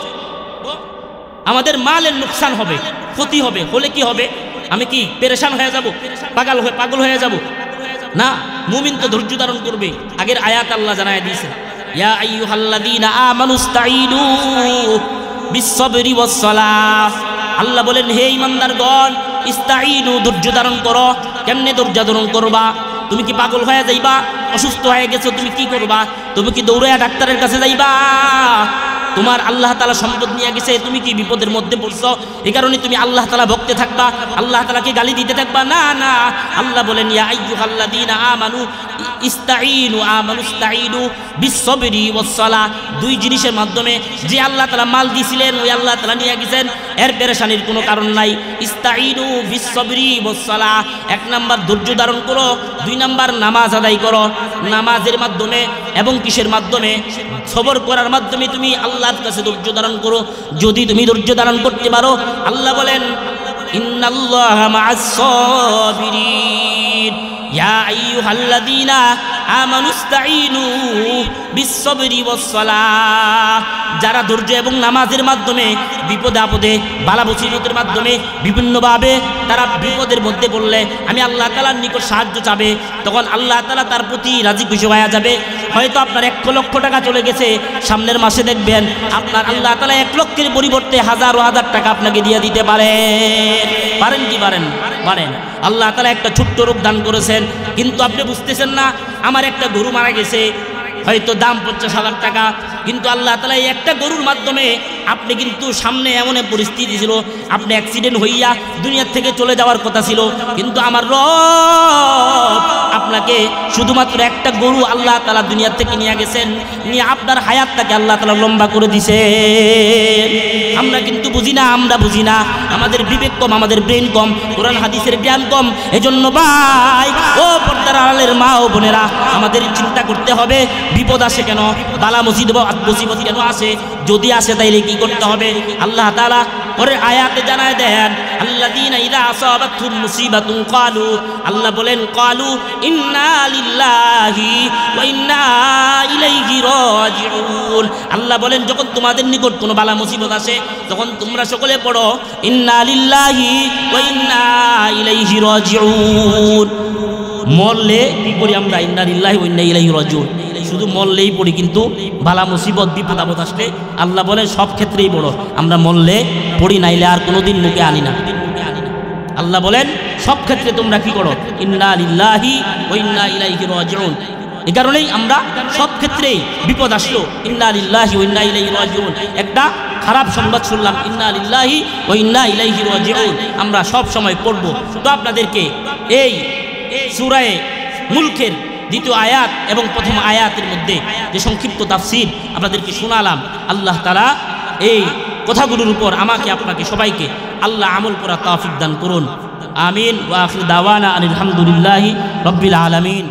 আমাদের মালের নুকসান হবে, ক্ষতি হবে, হলে কি হবে? আমি কি পেরেশান হয়ে যাব, পাগল হয়ে যাব? না, মুমিন তো ধৈর্য ধারণ করবে। আগের আয়াত আল্লাহ জানায় দিয়েছেন, ইয়া আইয়ুহাল্লাযীনা আমানুস্তাঈনু বিস-সাবরি ওয়াস-সালাহ। আল্লাহ বলেন, হে ঈমানদারগণ, ইস্তাঈনু, ধৈর্য ধারণ করো। কেমনে ধৈর্য ধারণ করবা? তুমি কি পাগল হয়ে যাইবা? অসুস্থ হয়ে গেছো, তুমি কি করবা? তুমি কি দৌড়াইয়া ডাক্তারের কাছে যাইবা? তোমার আল্লাহ তাআলা সম্পদ নিয়ে গেছে, তুমি কি বিপদের মধ্যে পড়ছো, এই কারণে তুমি আল্লাহ তাআলা ভক্তে থাকবা, আল্লাহ তাআলাকে গালি দিতে থাকবা? না না, আল্লাহ বলেন ইয়া আইয়ুহাল্লাযীনা আমানু ইস্তাঈনু বিস-সাবরি ওয়াস-সালাহ। দুই জিনিসের মাধ্যমে যে আল্লাহ তাআলা মাল দিয়েছিলেন, ওই আল্লাহ তাআলা নিয়ে গেছেন, এর পেরেশানির কোনো কারণ নাই। ইস্তাঈনু বিস-সাবরি ওয়াস-সালাহ, এক নাম্বার ধৈর্য ধারণ করো, দুই নাম্বার নামাজ আদায় করো। নামাজের মাধ্যমে এবং কিসের মাধ্যমে? সবর করার মাধ্যমে তুমি আল্লাহর কাছে ধৈর্য ধারণ করো। যদি তুমি ধৈর্য ধারণ করতে পারো, আল্লাহ বলেন ইন্নাল্লাহা মা'আস-সাবিরিন। ইয়া আইয়ুহাল্লাযীনা আমানুস্তাঈনু বিস-সাবরি ওয়াস-সালাহ। যারা ধৈর্য এবং নামাজের মাধ্যমে বিপদে আপদে, বালা মুসিবতের মাধ্যমে বিভিন্নভাবে তারা বিপদের মধ্যে পড়লে আমি আল্লাহ তাআলার নিকট সাহায্য চাবে, তখন আল্লাহ তাআলা তার প্রতি রাজি খুশি হয়ে যাবে। হয়তো আপনার 1 লক্ষ টাকা চলে গেছে, সামনের মাসে দেখবেন আপনার আল্লাহ তাআলা 1 লক্ষের পরিবর্তে হাজার টাকা আপনাকে দিয়ে দিতে পারেন কি পারেন? আল্লাহ তাআলা একটা ছোট্ট রোগ দান করেছেন, কিন্তু আপনি বুঝতেছেন না। আমার একটা গরু মারা গেছে, হয়তো দাম 50,000 টাকা, কিন্তু আল্লাহ তাআলা এই একটা গরুর মাধ্যমে আপনি কিন্তু সামনে এমন পরিস্থিতি ছিল, আপনি অ্যাক্সিডেন্ট হইয়া দুনিয়ার থেকে চলে যাওয়ার কথা ছিল, কিন্তু আমার রব আপনাকে শুধুমাত্র একটা গরু আল্লাহ তাআলা দুনিয়ার থেকে নিয়ে গেছেন, নিয়ে আপনার হায়াতটাকে আল্লাহ তাআলা লম্বা করে দিছে। আমরা কিন্তু বুঝি না, আমাদের বিবেক কম, আমাদের ব্রেন কম, কোরআন হাদিসের জ্ঞান কম। এজন্য ভাই ও পর্দার আড়ালের মা ও বোনেরা, আমাদের চিন্তা করতে হবে বিপদ আসে কেন, বালা মুসিবত কেন আসে, যদি আসে তাইলে কি করতে হবে? আল্লাহ তাআলা পরে আয়াতে জানায় দেন, আল্লাযীনা ইযা আসাবাতহুম মুসিবাতুন ক্বালু, আল্লাহ বলেন ক্বালু ইন্না লিল্লাহি ওয়া ইন্না ইলাইহি রাজিউন। আল্লাহ বলেন যখন তোমাদের নিকট কোনো বালা মুসিবত আসে, তখন তোমরা সকলে পড়ো ইন্না লিল্লাহি ওয়া ইন্না ইলাইহি রাজিউন। মরলে কি করি আমরা? ইন্না লিল্লাহি ওয়া ইন্না ইলাইহি রাজিউন। শুধু মরলেই পড়ি, কিন্তু বালা মুসিবত বিপদ আপদ আসলে আল্লাহ বলে সব ক্ষেত্রেই বড়, আমরা মরলে পড়ি, নাইলে আর কোনোদিন মুখে আনি না। আল্লাহ বলেন সব ক্ষেত্রে তোমরা কি করো? ইন্না লিল্লাহি ওয়া ইন্না ইলাইহি রাজিউন। এই কারণেই আমরা সব ক্ষেত্রেই বিপদ আসলো ইন্না লিল্লাহি ওয়া ইন্না ইলাইহি রাজিউন। একটা খারাপ সংবাদ শুনলাম, ইন্না লিল্লাহি ওয়া ইন্না ইলাইহি রাজিউন আমরা সব সময় পড়ব। তো আপনাদেরকে এই সূরা মুলকের দ্বিতীয় আয়াত এবং প্রথম আয়াতের মধ্যে যে সংক্ষিপ্ত তাফসীর আপনাদেরকে শোনালাম, আল্লাহ তাআলা এই কথাগুলোর উপর আমাকে আপনাকে সবাইকে আল্লাহ আমল করার তৌফিক দান করুন। আমিন। ওয়া আখিরু দাওয়ানা আলহামদুলিল্লাহি রাব্বিল আলামিন।